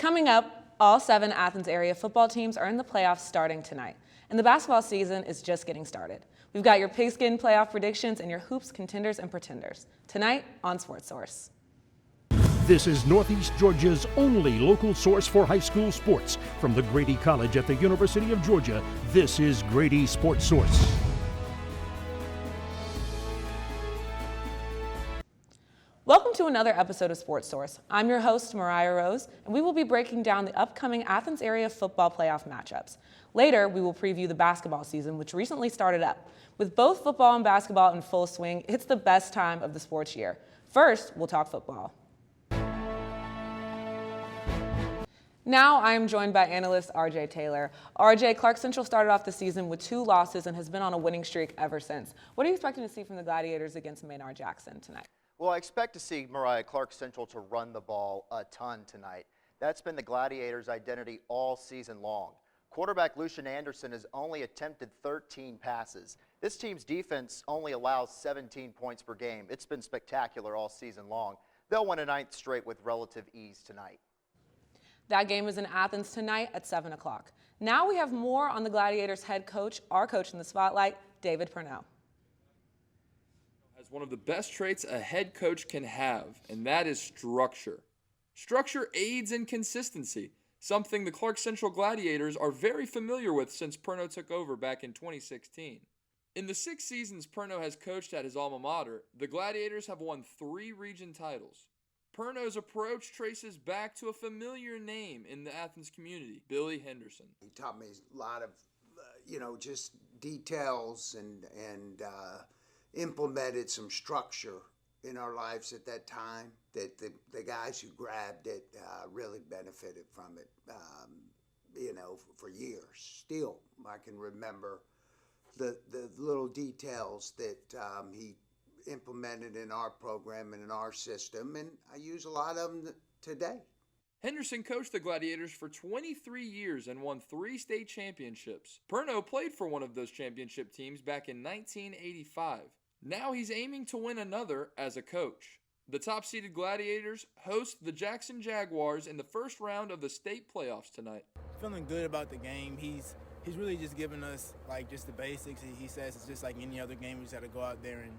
Coming up, all 7 Athens area football teams are in the playoffs starting tonight, and the basketball season is just getting started. We've got your pigskin playoff predictions and your hoops contenders and pretenders tonight on Sportsource. This is Northeast Georgia's only local source for high school sports. From the Grady College at the University of Georgia, this is Grady Sportsource. Welcome to another episode of Sportsource. I'm your host, Mariah Rose, and we will be breaking down the upcoming Athens area football playoff matchups. Later, we will preview the basketball season, which recently started up. With both football and basketball in full swing, it's the best time of the sports year. First, we'll talk football. Now I am joined by analyst RJ Taylor. RJ, Clark Central started off the season with 2 losses and has been on a winning streak ever since. What are you expecting to see from the Gladiators against Maynard Jackson tonight? Well, I expect to see Mariah Clark Central to run the ball a ton tonight. That's been the Gladiators' identity all season long. Quarterback Lucian Anderson has only attempted 13 passes. This team's defense only allows 17 points per game. It's been spectacular all season long. They'll win a 9th straight with relative ease tonight. That game is in Athens tonight at 7 o'clock. Now we have more on the Gladiators' head coach, our coach in the spotlight, David Perani. Has one of the best traits a head coach can have, and that is structure. Structure aids in consistency, something the Clark Central Gladiators are very familiar with since Perno took over back in 2016. In the 6 seasons Perno has coached at his alma mater, the Gladiators have won 3 region titles. Perno's approach traces back to a familiar name in the Athens community, Billy Henderson. He taught me a lot of, just details and implemented some structure in our lives at that time that the guys who grabbed it really benefited from it, for years. Still, I can remember the little details that he implemented in our program and in our system, and I use a lot of them today. Henderson coached the Gladiators for 23 years and won 3 state championships. Perno played for one of those championship teams back in 1985. Now he's aiming to win another as a coach. The top-seeded Gladiators host the Jackson Jaguars in the first round of the state playoffs tonight. Feeling good about the game. He's really just giving us just the basics. He says it's just like any other game. We just got to go out there and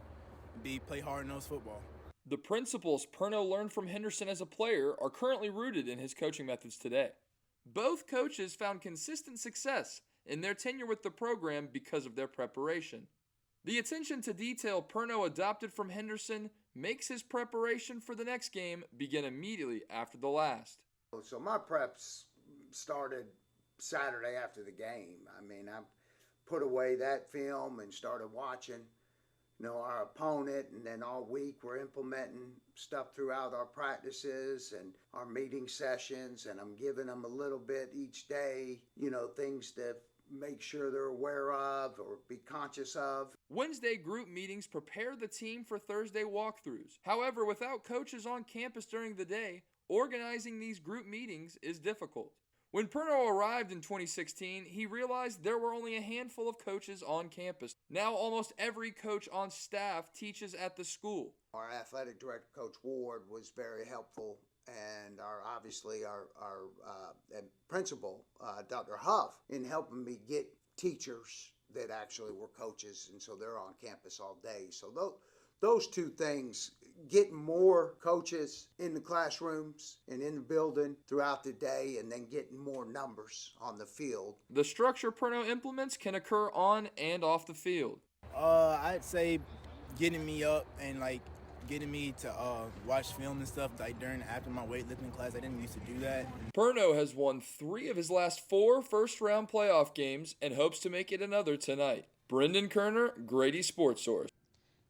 play hard-nosed football. The principles Perno learned from Henderson as a player are currently rooted in his coaching methods today. Both coaches found consistent success in their tenure with the program because of their preparation. The attention to detail Perno adopted from Henderson makes his preparation for the next game begin immediately after the last. So my preps started Saturday after the game. I put away that film and started watching our opponent, and then all week we're implementing stuff throughout our practices and our meeting sessions, and I'm giving them a little bit each day, things to make sure they're aware of or be conscious of. Wednesday group meetings prepare the team for Thursday walkthroughs. However, without coaches on campus during the day, organizing these group meetings is difficult. When Perno arrived in 2016, he realized there were only a handful of coaches on campus. Now almost every coach on staff teaches at the school. Our athletic director, Coach Ward, was very helpful, and our principal, Dr. Huff, in helping me get teachers that actually were coaches, and so they're on campus all day. So those 2 things, getting more coaches in the classrooms and in the building throughout the day, and then getting more numbers on the field. The structure Perno implements can occur on and off the field. I'd say getting me up and getting me to watch film and stuff after my weightlifting class. I didn't used to do that. Perno has won 3 of his last 4 first-round playoff games and hopes to make it another tonight. Brendan Koerner, Grady Sportsource.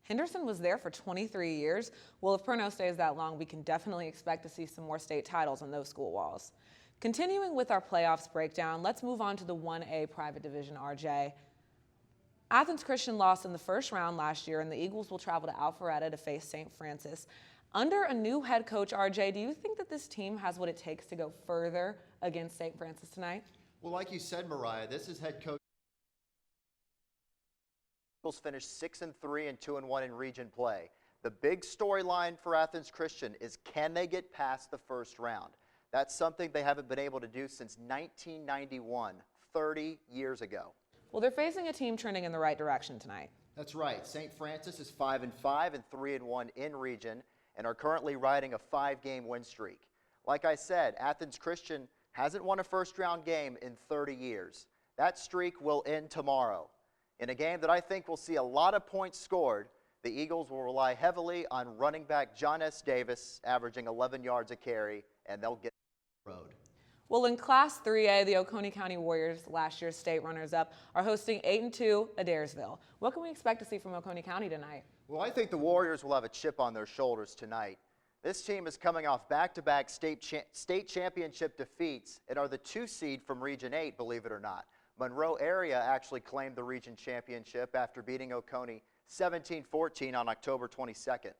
Henderson was there for 23 years. Well, if Perno stays that long, we can definitely expect to see some more state titles on those school walls. Continuing with our playoffs breakdown, let's move on to the 1A private division, RJ. Athens Christian lost in the first round last year, and the Eagles will travel to Alpharetta to face St. Francis. Under a new head coach, RJ, do you think that this team has what it takes to go further against St. Francis tonight? Well, like you said, Mariah, this is head coach. Eagles finished 6-3 and 2-1 in region play. The big storyline for Athens Christian is, can they get past the first round? That's something they haven't been able to do since 1991, 30 years ago. Well, they're facing a team trending in the right direction tonight. That's right. St. Francis is 5-5 and 3-1 in region and are currently riding a 5-game win streak. Like I said, Athens Christian hasn't won a first-round game in 30 years. That streak will end tomorrow. In a game that I think will see a lot of points scored, the Eagles will rely heavily on running back Gianna Davis, averaging 11 yards a carry, and they'll get the road. Well, in Class 3A, the Oconee County Warriors, last year's state runners-up, are hosting 8-2 Adairsville. What can we expect to see from Oconee County tonight? Well, I think the Warriors will have a chip on their shoulders tonight. This team is coming off back-to-back state championship defeats and are the 2 seed from Region 8, believe it or not. Monroe area actually claimed the region championship after beating Oconee 17-14 on October 22nd.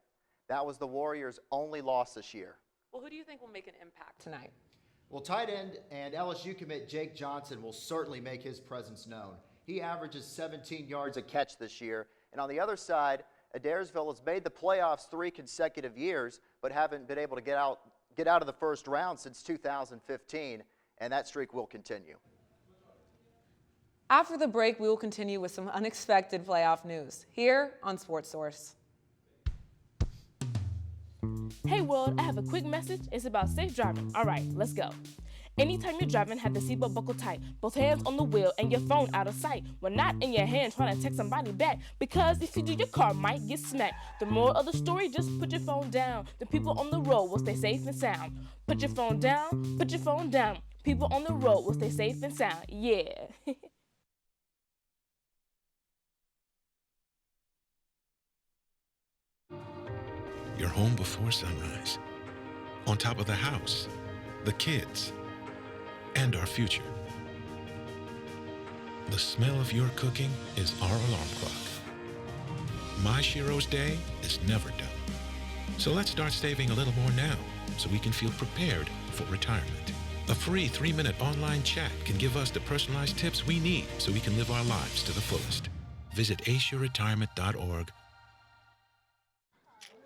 That was the Warriors' only loss this year. Well, who do you think will make an impact tonight? Well, tight end and LSU commit Jake Johnson will certainly make his presence known. He averages 17 yards a catch this year. And on the other side, Adairsville has made the playoffs 3 consecutive years, but haven't been able to get out of the first round since 2015, and that streak will continue. After the break, we will continue with some unexpected playoff news here on Sportsource. Hey world, I have a quick message. It's about safe driving. All right, let's go. Anytime you're driving, have the seatbelt buckled tight. Both hands on the wheel and your phone out of sight. When not in your hand trying to text somebody back. Because if you do, your car might get smacked. The moral of the story, just put your phone down. The people on the road will stay safe and sound. Put your phone down, put your phone down. People on the road will stay safe and sound. Yeah. You're home before sunrise, on top of the house, the kids, and our future. The smell of your cooking is our alarm clock. My Shiro's day is never done. So let's start saving a little more now so we can feel prepared for retirement. A free 3-minute online chat can give us the personalized tips we need so we can live our lives to the fullest. Visit aceyourretirement.org.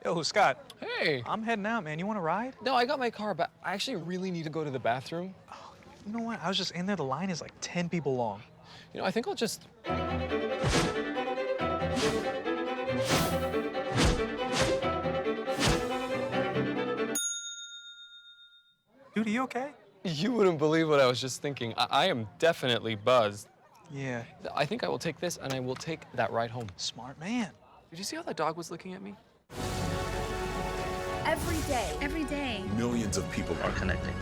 Yo, Scott. Hey. I'm heading out, man. You want to ride? No, I got my car, but I actually really need to go to the bathroom. Oh, you know what? I was just in there. The line is like 10 people long. You know, I think I'll just... Dude, are you okay? You wouldn't believe what I was just thinking. I am definitely buzzed. Yeah. I think I will take this, and I will take that ride home. Smart man. Did you see how that dog was looking at me? Every day, millions of people are connecting.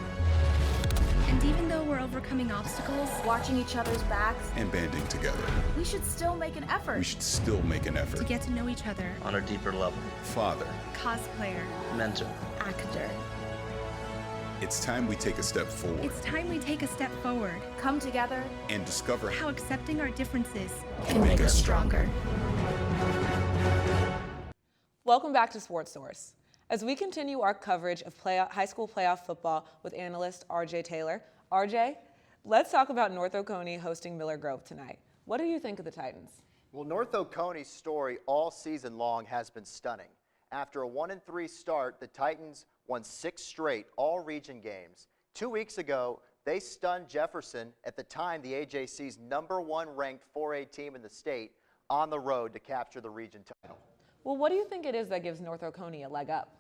And even though we're overcoming obstacles, watching each other's backs, and banding together, we should still make an effort. To get to know each other. On a deeper level. Father. Cosplayer. Mentor. Actor. It's time we take a step forward. It's time we take a step forward. Come together. And discover how accepting our differences can make us stronger. Welcome back to Sportsource. As we continue our coverage of high school playoff football with analyst RJ Taylor. RJ, let's talk about North Oconee hosting Miller Grove tonight. What do you think of the Titans? Well, North Oconee's story all season long has been stunning. After a 1-3 start, the Titans won 6 straight all-region games. 2 weeks ago, they stunned Jefferson, at the time the AJC's #1 ranked 4A team in the state, on the road to capture the region title. Well, what do you think it is that gives North Oconee a leg up?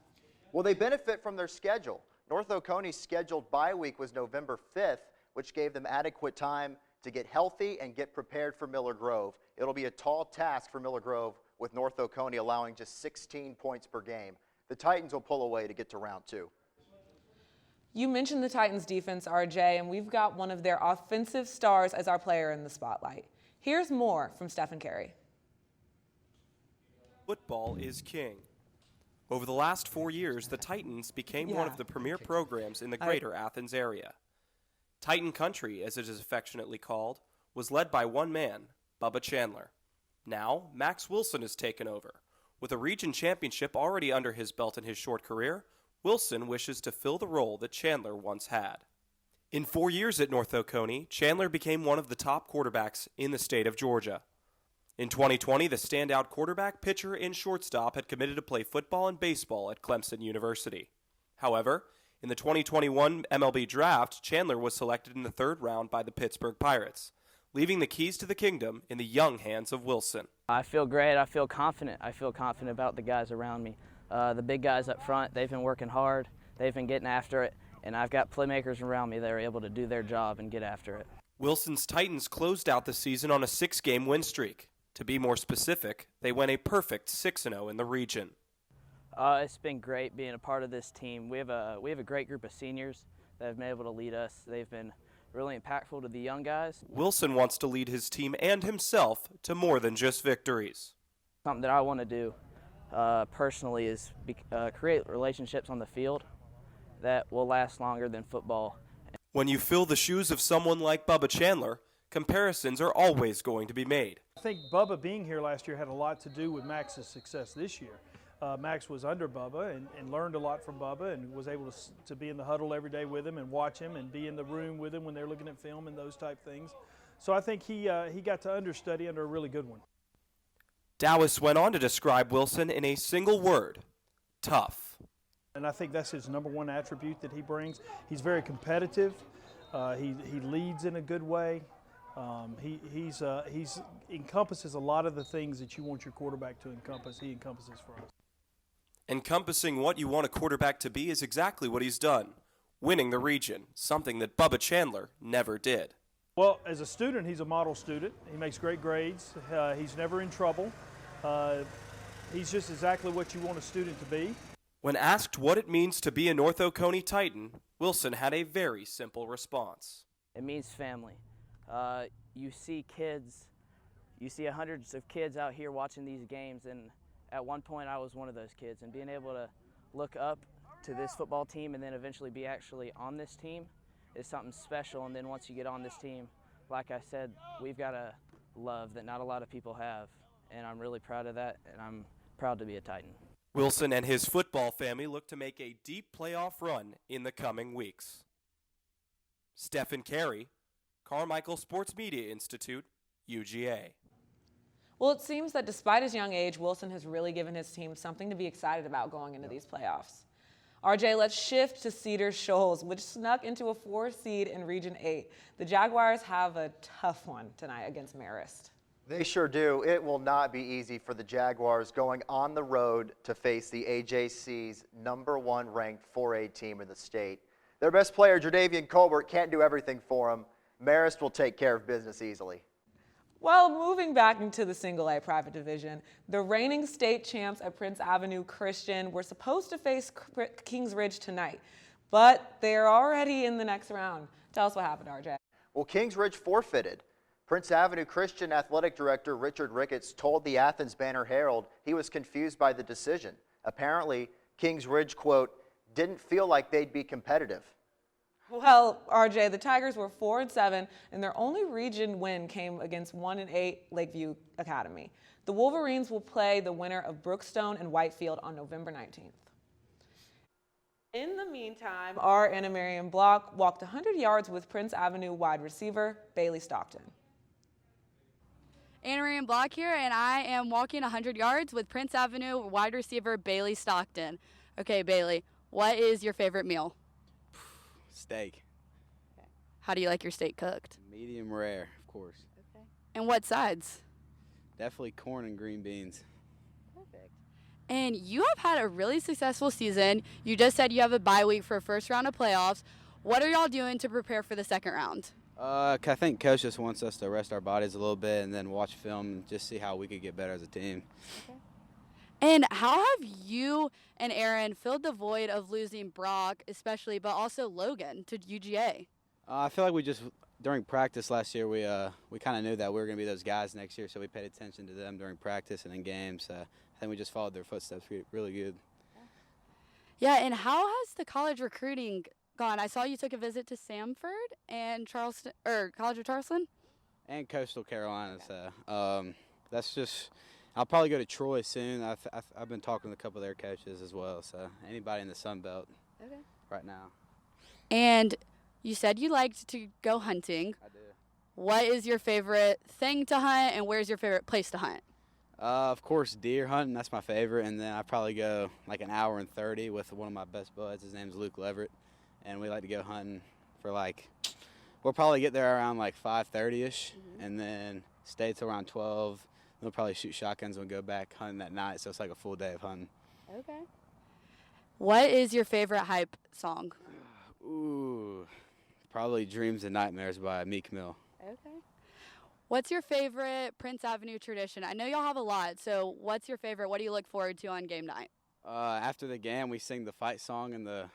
Well, they benefit from their schedule. North Oconee's scheduled bye week was November 5th, which gave them adequate time to get healthy and get prepared for Miller Grove. It'll be a tall task for Miller Grove, with North Oconee allowing just 16 points per game. The Titans will pull away to get to round 2. You mentioned the Titans defense, RJ, and we've got one of their offensive stars as our player in the spotlight. Here's more from Stefan Caray. Football is king. Over the last 4 years, the Titans became one of the premier programs in the greater Athens area. Titan Country, as it is affectionately called, was led by one man, Bubba Chandler. Now, Max Wilson has taken over. With a region championship already under his belt in his short career, Wilson wishes to fill the role that Chandler once had. In 4 years at North Oconee, Chandler became one of the top quarterbacks in the state of Georgia. In 2020, the standout quarterback, pitcher, and shortstop had committed to play football and baseball at Clemson University. However, In the 2021 MLB draft, Chandler was selected in the 3rd round by the Pittsburgh Pirates, leaving the keys to the kingdom in the young hands of Wilson. I feel great. I feel confident. I feel confident about the guys around me. The big guys up front, they've been working hard. They've been getting after it, and I've got playmakers around me that are able to do their job and get after it. Wilson's Titans closed out the season on a 6-game win streak. To be more specific, they went a perfect 6-0 in the region. It's been great being a part of this team. We have a great group of seniors that have been able to lead us. They've been really impactful to the young guys. Wilson wants to lead his team and himself to more than just victories. Something that I want to do personally is create relationships on the field that will last longer than football. When you fill the shoes of someone like Bubba Chandler, comparisons are always going to be made. I think Bubba being here last year had a lot to do with Max's success this year. Max was under Bubba and learned a lot from Bubba and was able to be in the huddle every day with him and watch him and be in the room with him when they're looking at film and those type things. So I think he got to understudy under a really good one. Dallas went on to describe Wilson in a single word: tough. And I think that's his number one attribute that he brings. He's very competitive. He leads in a good way. He's encompasses a lot of the things that you want your quarterback to encompass. He encompasses for us. Encompassing what you want a quarterback to be is exactly what he's done, winning the region, something that Bubba Chandler never did. Well, as a student, he's a model student. He makes great grades. He's never in trouble. He's just exactly what you want a student to be. When asked what it means to be a North Oconee Titan, Wilson had a very simple response. It means family. You see kids, you see hundreds of kids out here watching these games, and at one point I was one of those kids, and being able to look up to this football team and then eventually be actually on this team is something special. And then once you get on this team, like I said, we've got a love that not a lot of people have, and I'm really proud of that, and I'm proud to be a Titan. Wilson and his football family look to make a deep playoff run in the coming weeks. Stefan Caray, Carmichael Sports Media Institute, UGA. Well, it seems that despite his young age, Wilson has really given his team something to be excited about going into these playoffs. RJ, let's shift to Cedar Shoals, which snuck into a 4 seed in Region 8. The Jaguars have a tough one tonight against Marist. They sure do. It will not be easy for the Jaguars going on the road to face the AJC's #1 ranked 4A team in the state. Their best player, Jadavian Colbert, can't do everything for them. Marist will take care of business easily. Well, moving back into the single A private division, the reigning state champs at Prince Avenue Christian were supposed to face Kings Ridge tonight, but they're already in the next round. Tell us what happened, RJ. Well, Kings Ridge forfeited. Prince Avenue Christian Athletic Director Richard Ricketts told the Athens Banner Herald he was confused by the decision. Apparently, Kings Ridge, quote, didn't feel like they'd be competitive. Well, RJ, the Tigers were 4-7, and their only region win came against 1-8 Lakeview Academy. The Wolverines will play the winner of Brookstone and Whitefield on November 19th. In the meantime, our Anna Marian Block walked 100 yards with Prince Avenue wide receiver Bailey Stockton. Anna Marian Block here, and I am walking 100 yards with Prince Avenue wide receiver Bailey Stockton. Okay, Bailey, what is your favorite meal? Steak. How do you like your steak cooked? Medium rare, of course. Okay. And what sides? Definitely corn and green beans. Perfect. And you have had a really successful season. You just said you have a bye week for a first round of playoffs. What are y'all doing to prepare for the second round? I think Coach just wants us to rest our bodies a little bit and then watch film and just see how we could get better as a team. Okay. And how have you and Aaron filled the void of losing Brock, especially, but also Logan to UGA? I feel like we just, during practice last year, we kind of knew that we were going to be those guys next year, so we paid attention to them during practice and in games. I think we just followed their footsteps really good. Yeah, and how has the college recruiting gone? I saw you took a visit to Samford and Charleston, or College of Charleston? And Coastal Carolina, so that's just. I'll probably go to Troy soon. I've been talking to a couple of their coaches as well, so anybody in the Sun Belt right now. And you said you liked to go hunting. I do. What is your favorite thing to hunt, and where's your favorite place to hunt? Of course, deer hunting, that's my favorite, and then I probably go like an hour and 30 with one of my best buds. His name's Luke Leverett. and we like to go hunting for we'll probably get there around 5:30ish, and then stay till around 12. We'll probably shoot shotguns and we'll go back hunting that night, so it's like a full day of hunting. Okay. What is your favorite hype song? Ooh, probably Dreams and Nightmares by Meek Mill. Okay. What's your favorite Prince Avenue tradition? I know y'all have a lot, so what's your favorite? What do you look forward to on game night? After the game, we sing the fight song in the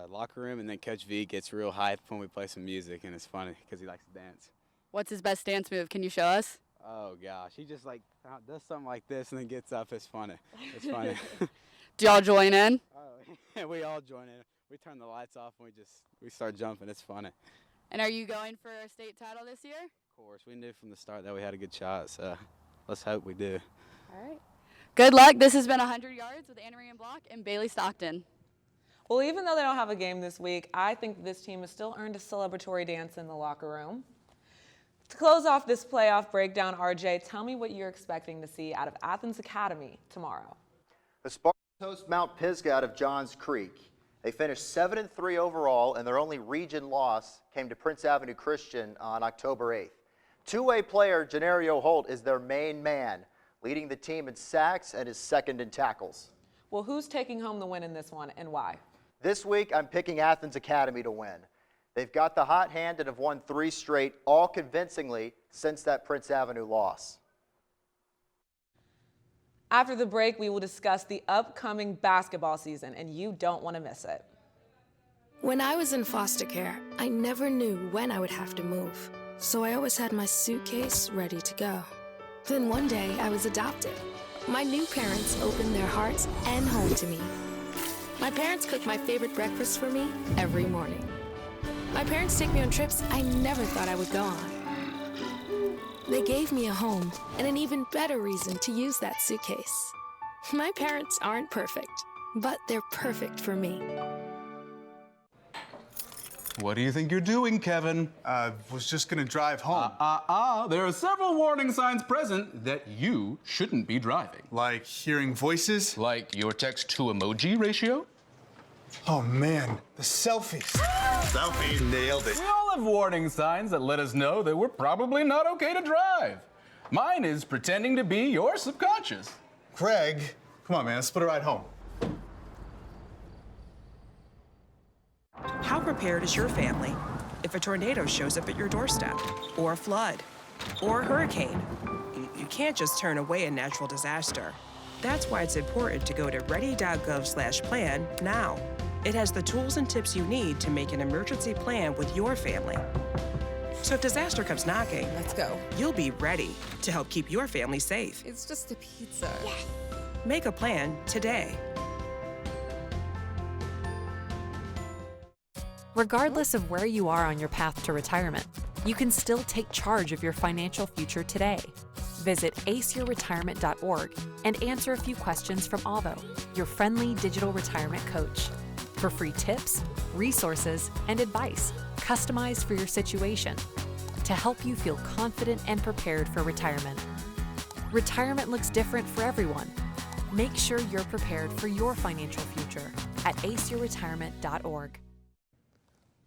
locker room, and then Coach V gets real hyped when we play some music, and it's funny because he likes to dance. What's his best dance move? Can you show us? Oh, gosh. He just, does something like this and then gets up. It's funny. It's funny. Do y'all join in? Oh, yeah, we all join in. We turn the lights off and we start jumping. It's funny. And are you going for a state title this year? Of course. We knew from the start that we had a good shot, so let's hope we do. All right. Good luck. This has been 100 Yards with Anna-Marie Block and Bailey Stockton. Well, even though they don't have a game this week, I think this team has still earned a celebratory dance in the locker room. To close off this playoff breakdown, RJ, tell me what you're expecting to see out of Athens Academy tomorrow. The Spartans host Mount Pisgah out of Johns Creek. They finished 7-3 overall, and their only region loss came to Prince Avenue Christian on October 8th. Two-way player Gennario Holt is their main man, leading the team in sacks and is second in tackles. Well, who's taking home the win in this one and why? This week, I'm picking Athens Academy to win. They've got the hot hand and have won 3 straight, all convincingly, since that Prince Avenue loss. After the break, we will discuss the upcoming basketball season, and you don't want to miss it. When I was in foster care, I never knew when I would have to move, so I always had my suitcase ready to go. Then one day, I was adopted. My new parents opened their hearts and home to me. My parents cook my favorite breakfast for me every morning. My parents take me on trips I never thought I would go on. They gave me a home and an even better reason to use that suitcase. My parents aren't perfect, but they're perfect for me. What do you think you're doing, Kevin? Was just gonna drive home. There are several warning signs present that you shouldn't be driving. Like hearing voices? Like your text-to-emoji ratio? Oh man, the selfies. Selfie, nailed it. We all have warning signs that let us know that we're probably not okay to drive. Mine is pretending to be your subconscious. Craig, come on man, let's put a ride home. How prepared is your family if a tornado shows up at your doorstep, or a flood, or a hurricane? You can't just turn away a natural disaster. That's why it's important to go to ready.gov/plan now. It has the tools and tips you need to make an emergency plan with your family. So if disaster comes knocking, let's go. You'll be ready to help keep your family safe. It's just a pizza. Yes. Make a plan today. Regardless of where you are on your path to retirement, you can still take charge of your financial future today. Visit aceyourretirement.org and answer a few questions from Avo, your friendly digital retirement coach, for free tips, resources, and advice customized for your situation to help you feel confident and prepared for retirement. Retirement looks different for everyone. Make sure you're prepared for your financial future at aceyourretirement.org.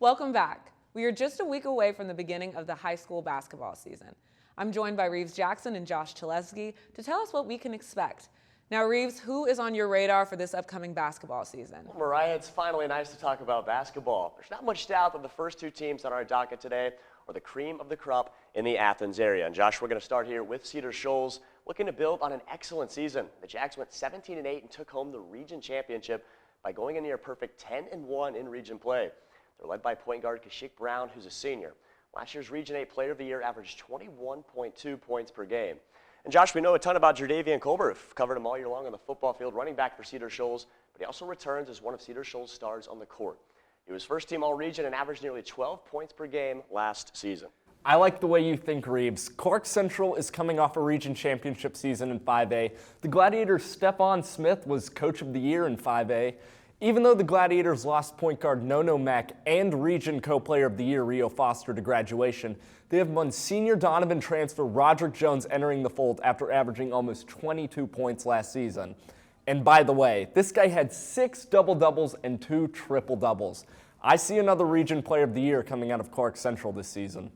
Welcome back. We are just a week away from the beginning of the high school basketball season. I'm joined by Reeves Jackson and Josh Talevski to tell us what we can expect. Now, Reeves, who is on your radar for this upcoming basketball season? Well, Mariah, it's finally nice to talk about basketball. There's not much doubt that the first 2 teams on our docket today are the cream of the crop in the Athens area. And Josh, we're going to start here with Cedar Shoals, looking to build on an excellent season. The Jacks went 17-8 and took home the region championship by going a near perfect 10-1 in region play. They're led by point guard Kashik Brown, who's a senior. Last year's Region 8 Player of the Year averaged 21.2 points per game. And Josh, we know a ton about Jardavian Colbert. We've covered him all year long on the football field, running back for Cedar Shoals, but he also returns as one of Cedar Shoals' stars on the court. He was first team All-Region and averaged nearly 12 points per game last season. I like the way you think, Reeves. Clark Central is coming off a region championship season in 5A. The Gladiators' Stefan Smith was Coach of the Year in 5A. Even though the Gladiators lost point guard Nono Mack and Region Co-Player of the Year Rio Foster to graduation, they have won senior Donovan transfer Roderick Jones entering the fold after averaging almost 22 points last season. And by the way, this guy had 6 double-doubles and 2 triple-doubles. I see another Region Player of the Year coming out of Clark Central this season.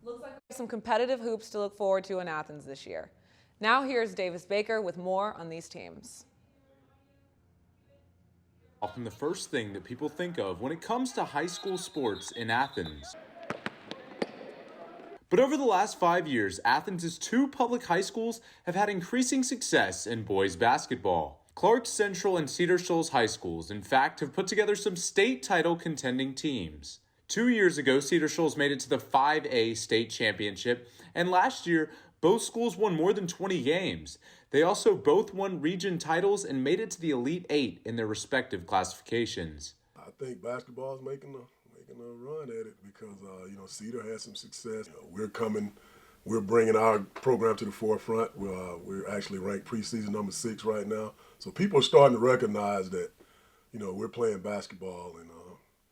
Looks like some competitive hoops to look forward to in Athens this year. Now here's Davis Baker with more on these teams. Often the first thing that people think of when it comes to high school sports in Athens. But over the last 5 years, Athens' 2 public high schools have had increasing success in boys basketball. Clark Central and Cedar Shoals High Schools, in fact, have put together some state title contending teams. 2 years ago, Cedar Shoals made it to the 5A state championship, and last year, both schools won more than 20 games. They also both won region titles and made it to the Elite 8 in their respective classifications. I think basketball is making a run at it because, Cedar has some success. We're bringing our program to the forefront. We're actually ranked preseason number 6 right now. So people are starting to recognize that, we're playing basketball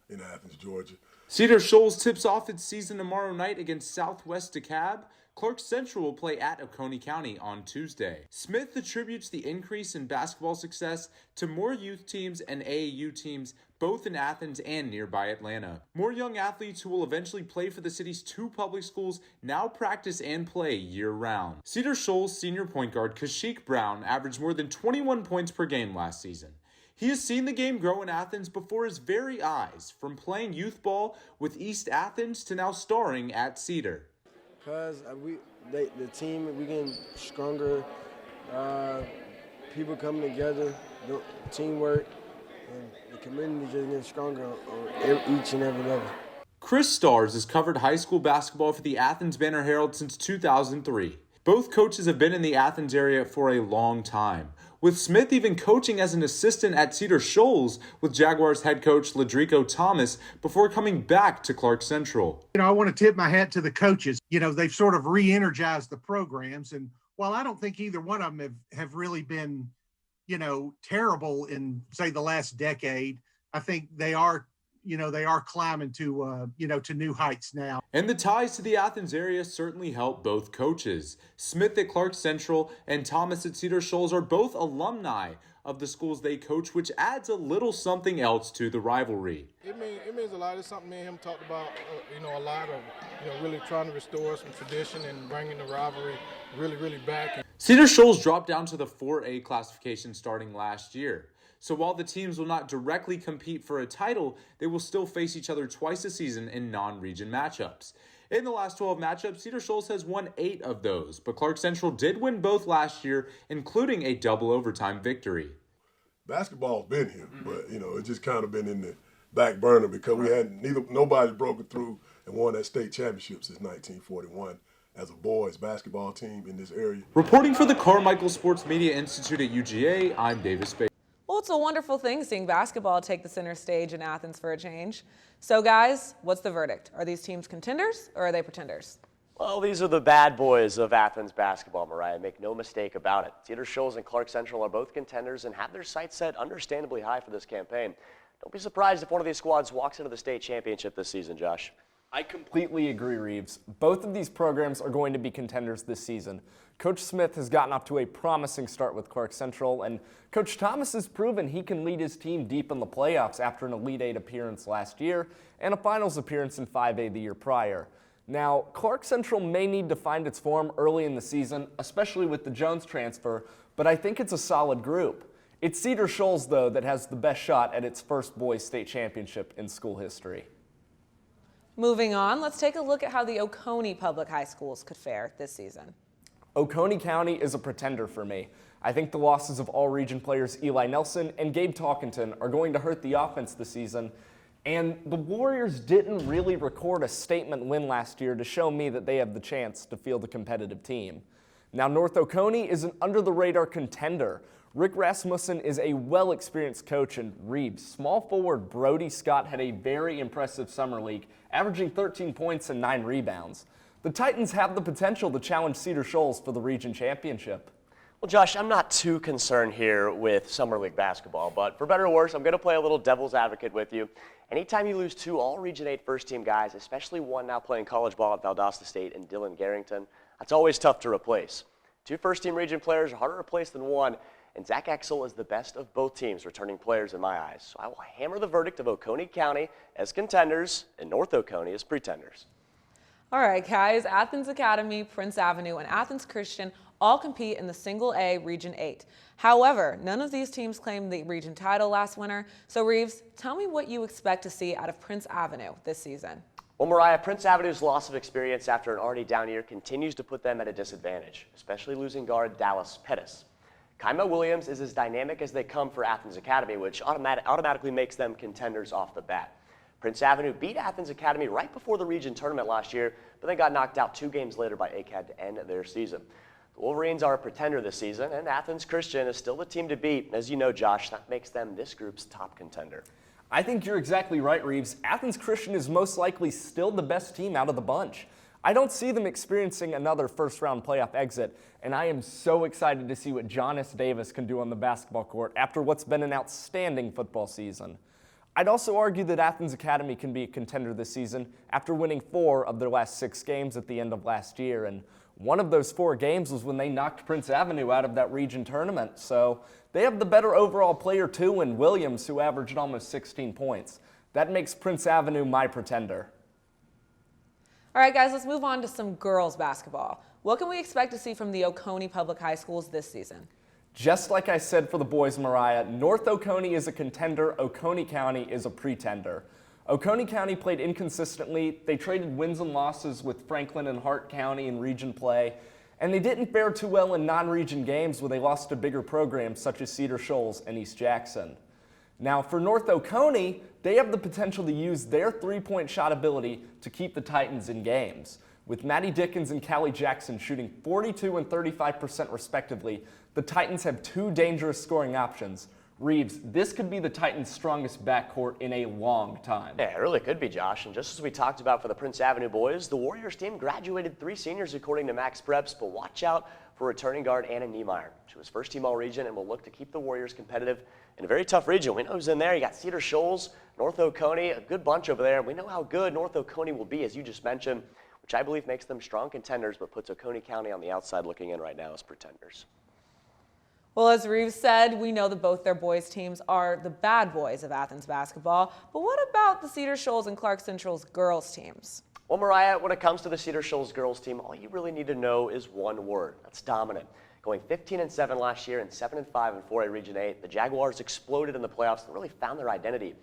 in Athens, Georgia. Cedar Shoals tips off its season tomorrow night against Southwest DeKalb. Clark Central will play at Oconee County on Tuesday. Smith attributes the increase in basketball success to more youth teams and AAU teams, both in Athens and nearby Atlanta. More young athletes who will eventually play for the city's 2 public schools now practice and play year-round. Cedar Shoals senior point guard Kashyyyk Brown averaged more than 21 points per game last season. He has seen the game grow in Athens before his very eyes, from playing youth ball with East Athens to now starring at Cedar. Because the team, we getting stronger, people coming together, teamwork, and the community just getting stronger on each and every level. Chris Stars has covered high school basketball for the Athens Banner Herald since 2003. Both coaches have been in the Athens area for a long time, with Smith even coaching as an assistant at Cedar Shoals with Jaguars head coach Ladrico Thomas before coming back to Clark Central. I want to tip my hat to the coaches. They've sort of re-energized the programs. And while I don't think either one of them have really been, terrible in, say, the last decade, I think they are climbing to new heights now. And the ties to the Athens area certainly help both coaches. Smith at Clark Central and Thomas at Cedar Shoals are both alumni of the schools they coach, which adds a little something else to the rivalry. It means a lot. It's something me and him talked about, a lot of, really trying to restore some tradition and bringing the rivalry really back. Cedar Shoals dropped down to the 4A classification starting last year. So while the teams will not directly compete for a title, they will still face each other twice a season in non-region matchups. In the last 12 matchups, Cedar Shoals has won 8 of those, but Clark Central did win both last year, including a double overtime victory. Basketball's been here, but it's just kind of been in the back burner because nobody broken through and won that state championship since 1941 as a boys basketball team in this area. Reporting for the Carmichael Sports Media Institute at UGA, I'm Davis Baker. Well, it's a wonderful thing seeing basketball take the center stage in Athens for a change. So guys, what's the verdict? Are these teams contenders or are they pretenders? Well, these are the bad boys of Athens basketball, Mariah. Make no mistake about it. Cedar Shoals and Clark Central are both contenders and have their sights set understandably high for this campaign. Don't be surprised if one of these squads walks into the state championship this season, Josh. I completely agree, Reeves. Both of these programs are going to be contenders this season. Coach Smith has gotten off to a promising start with Clark Central, and Coach Thomas has proven he can lead his team deep in the playoffs after an Elite 8 appearance last year and a finals appearance in 5A the year prior. Now, Clark Central may need to find its form early in the season, especially with the Jones transfer, but I think it's a solid group. It's Cedar Shoals, though, that has the best shot at its first boys state championship in school history. Moving on, let's take a look at how the Oconee public high schools could fare this season. Oconee County is a pretender for me. I think the losses of all-region players Eli Nelson and Gabe Talkington are going to hurt the offense this season, and the Warriors didn't really record a statement win last year to show me that they have the chance to field a competitive team. Now, North Oconee is an under-the-radar contender. Rick Rasmussen is a well-experienced coach, and Reeves, small forward Brody Scott had a very impressive summer league, averaging 13 points and 9 rebounds. The Titans have the potential to challenge Cedar Shoals for the region championship. Well, Josh, I'm not too concerned here with Summer League basketball, but for better or worse, I'm going to play a little devil's advocate with you. Anytime you lose 2 all-Region 8 first-team guys, especially one now playing college ball at Valdosta State and Dylan Garrington, that's always tough to replace. 2 first-team region players are harder to replace than one, and Zach Exel is the best of both teams returning players in my eyes. So I will hammer the verdict of Oconee County as contenders and North Oconee as pretenders. All right, guys, Athens Academy, Prince Avenue, and Athens Christian all compete in the Single A Region 8. However, none of these teams claimed the region title last winter. So Reeves, tell me what you expect to see out of Prince Avenue this season. Well, Mariah, Prince Avenue's loss of experience after an already down year continues to put them at a disadvantage, especially losing guard Dallas Pettis. Kaima Williams is as dynamic as they come for Athens Academy, which automatically makes them contenders off the bat. Prince Avenue beat Athens Academy right before the region tournament last year, but then got knocked out 2 games later by ACAD to end their season. The Wolverines are a pretender this season, and Athens Christian is still the team to beat. As you know, Josh, that makes them this group's top contender. I think you're exactly right, Reeves. Athens Christian is most likely still the best team out of the bunch. I don't see them experiencing another first-round playoff exit, and I am so excited to see what Gianna Davis can do on the basketball court after what's been an outstanding football season. I'd also argue that Athens Academy can be a contender this season after winning 4 of their last 6 games at the end of last year, and one of those 4 games was when they knocked Prince Avenue out of that region tournament. So they have the better overall player too in Williams, who averaged almost 16 points. That makes Prince Avenue my pretender. All right, guys, let's move on to some girls basketball. What can we expect to see from the Oconee Public High Schools this season? Just like I said for the boys, Mariah, North Oconee is a contender, Oconee County is a pretender. Oconee County played inconsistently. They traded wins and losses with Franklin and Hart County in region play, and they didn't fare too well in non-region games where they lost to bigger programs such as Cedar Shoals and East Jackson. Now, for North Oconee, they have the potential to use their three-point shot ability to keep the Titans in games. With Maddie Dickens and Callie Jackson shooting 42% and 35% respectively, the Titans have 2 dangerous scoring options. Reeves, this could be the Titans' strongest backcourt in a long time. Yeah, it really could be, Josh. And just as we talked about for the Prince Avenue boys, the Warriors team graduated 3 seniors according to Max Preps, but watch out for returning guard Anna Niemeyer. She was first team all-region and will look to keep the Warriors competitive in a very tough region. We know who's in there. You got Cedar Shoals, North Oconee, a good bunch over there. We know how good North Oconee will be, as you just mentioned, which I believe makes them strong contenders, but puts Oconee County on the outside looking in right now as pretenders. Well, as Reeves said, we know that both their boys' teams are the bad boys of Athens basketball. But what about the Cedar Shoals and Clark Central's girls' teams? Well, Mariah, when it comes to the Cedar Shoals girls team, all you really need to know is one word. That's dominant. Going 15-7 last year and 7-5 in 4A Region 8, the Jaguars exploded in the playoffs and really found their identity.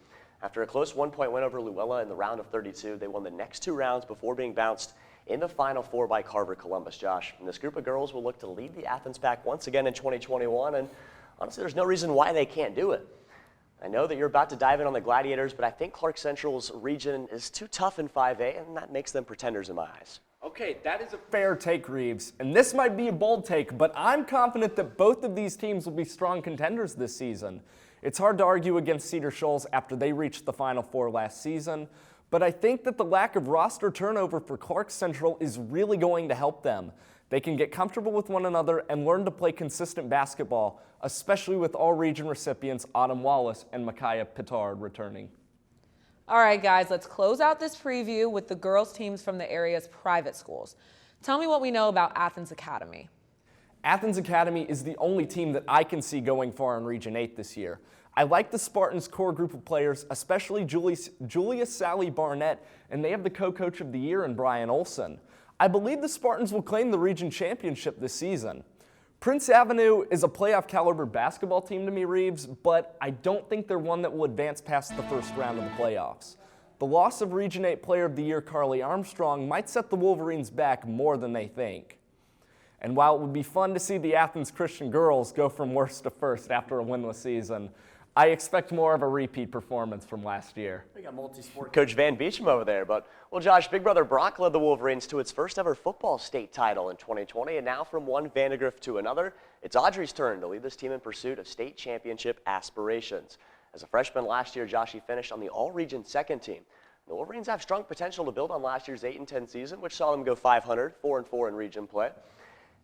After a close 1-point win over Luella in the round of 32, they won the next 2 rounds before being bounced in the Final Four by Carver Columbus, Josh. And this group of girls will look to lead the Athens pack once again in 2021, and honestly, there's no reason why they can't do it. I know that you're about to dive in on the Gladiators, but I think Clark Central's region is too tough in 5A, and that makes them pretenders in my eyes. Okay, that is a fair take, Reeves. And this might be a bold take, but I'm confident that both of these teams will be strong contenders this season. It's hard to argue against Cedar Shoals after they reached the Final Four last season, but I think that the lack of roster turnover for Clark Central is really going to help them. They can get comfortable with one another and learn to play consistent basketball, especially with all-region recipients Autumn Wallace and Micaiah Pittard returning. All right, guys, let's close out this preview with the girls' teams from the area's private schools. Tell me what we know about Athens Academy. Athens Academy is the only team that I can see going far in Region 8 this year. I like the Spartans' core group of players, especially Julia Sally Barnett, and they have the co-coach of the year in Brian Olson. I believe the Spartans will claim the region championship this season. Prince Avenue is a playoff caliber basketball team to me, Reeves, but I don't think they're one that will advance past the first round of the playoffs. The loss of Region 8 Player of the Year Carly Armstrong might set the Wolverines back more than they think. And while it would be fun to see the Athens Christian girls go from worst to first after a winless season, I expect more of a repeat performance from last year. We got multi-sport coach Van Beecham over there, but, well, Josh, Big Brother Brock led the Wolverines to its first ever football state title in 2020, and now from one Vandegrift to another, it's Audrey's turn to lead this team in pursuit of state championship aspirations. As a freshman last year, Joshy finished on the all-region second team. The Wolverines have strong potential to build on last year's 8-10 season, which saw them go 500, 4-4 in region play.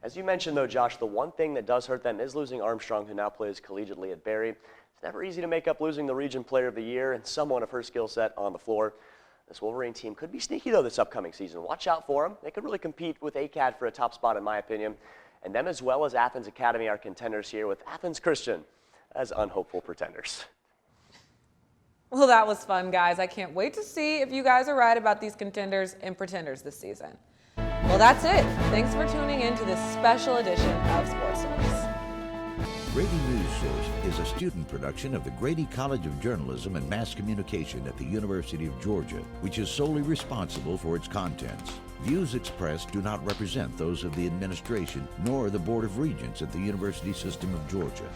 As you mentioned, though, Josh, the one thing that does hurt them is losing Armstrong, who now plays collegiately at Barry. It's never easy to make up losing the region player of the year and someone of her skill set on the floor. This Wolverine team could be sneaky, though, this upcoming season. Watch out for them. They could really compete with ACAD for a top spot, in my opinion. and them as well as Athens Academy are contenders here, with Athens Christian as unhopeful pretenders. Well, that was fun, guys. I can't wait to see if you guys are right about these contenders and pretenders this season. Well, that's it. Thanks for tuning in to this special edition of Sportsource. Grady News Source is a student production of the Grady College of Journalism and Mass Communication at the University of Georgia, which is solely responsible for its contents. Views expressed do not represent those of the administration nor the Board of Regents at the University System of Georgia.